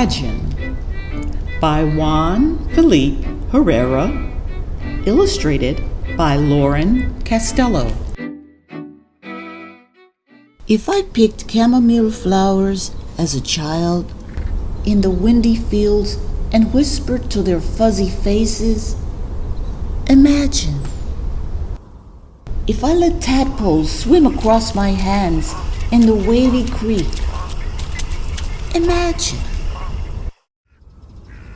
Imagine by Juan Filipe Herrera, illustrated by Castillo. If I picked chamomile flowers as a child in the windy fields and whispered to their fuzzy faces, imagine. If I let tadpoles swim across my hands in the wavy creek, imagine.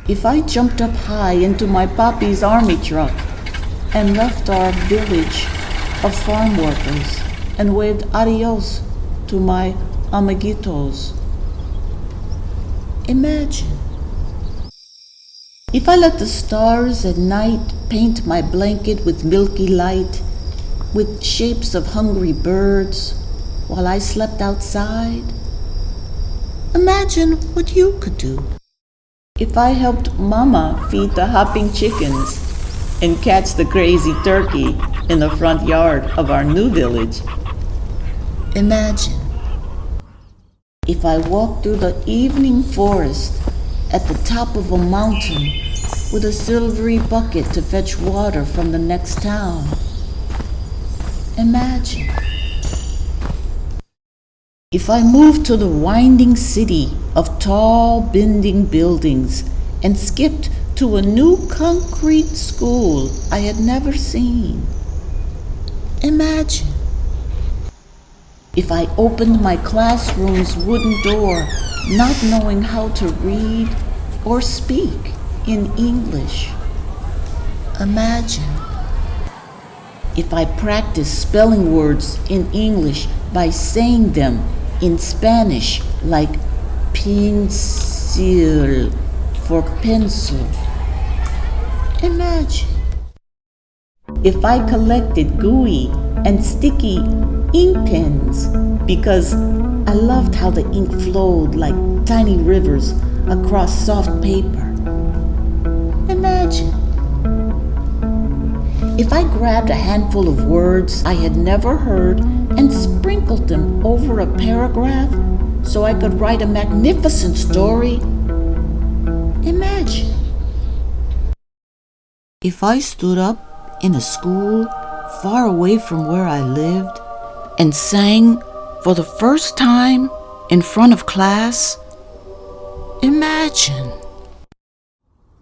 If I jumped up high into my papi's army truck and left our village of farm workers and waved adios to my amiguitos, imagine. If I let the stars at night paint my blanket with milky light, with shapes of hungry birds, while I slept outside, imagine what you could do. If I helped Mama feed the hopping chickens and catch the crazy turkey in the front yard of our new village, imagine. If I walked through the evening forest at the top of a mountain with a silvery bucket to fetch water from the next town, imagine. If I moved to the winding city of tall, bending buildings and skipped to a new concrete school I had never seen, imagine. If I opened my classroom's wooden door, not knowing how to read or speak in English, imagine. If I practiced spelling words in English by saying them in Spanish, like pencil for pencil, imagine. If I collected gooey and sticky ink pens because I loved how the ink flowed like tiny rivers across soft paper, imagine. If I grabbed a handful of words I had never heard and sprinkled them over a paragraph so I could write a magnificent story, imagine. If I stood up in a school far away from where I lived and sang for the first time in front of class, imagine.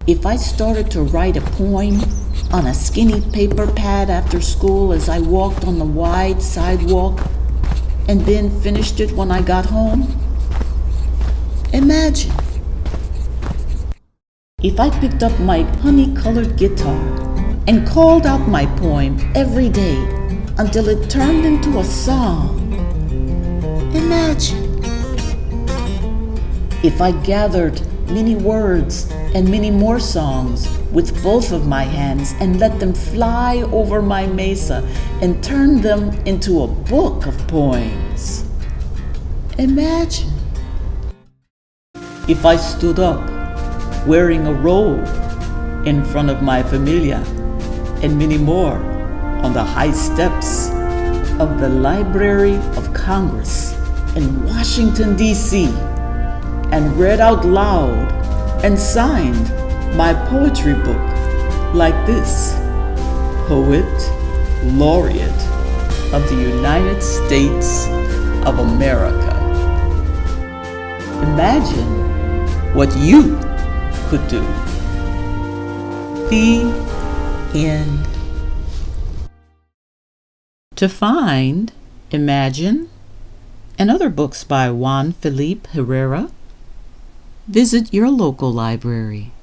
If I started to write a poem on a skinny paper pad after school as I walked on the wide sidewalk and then finished it when I got home, imagine. If I picked up my honey-colored guitar and called out my poem every day until it turned into a song, imagine. If I gathered many words and many more songs with both of my hands and let them fly over my mesa and turn them into a book of poems, imagine. If I stood up wearing a robe in front of my familia and many more on the high steps of the Library of Congress in Washington, D.C., and read out loud and signed my poetry book like this: Poet Laureate of the United States of America. Imagine what you could do. The end. To find Imagine and other books by Juan Filipe Herrera, visit your local library.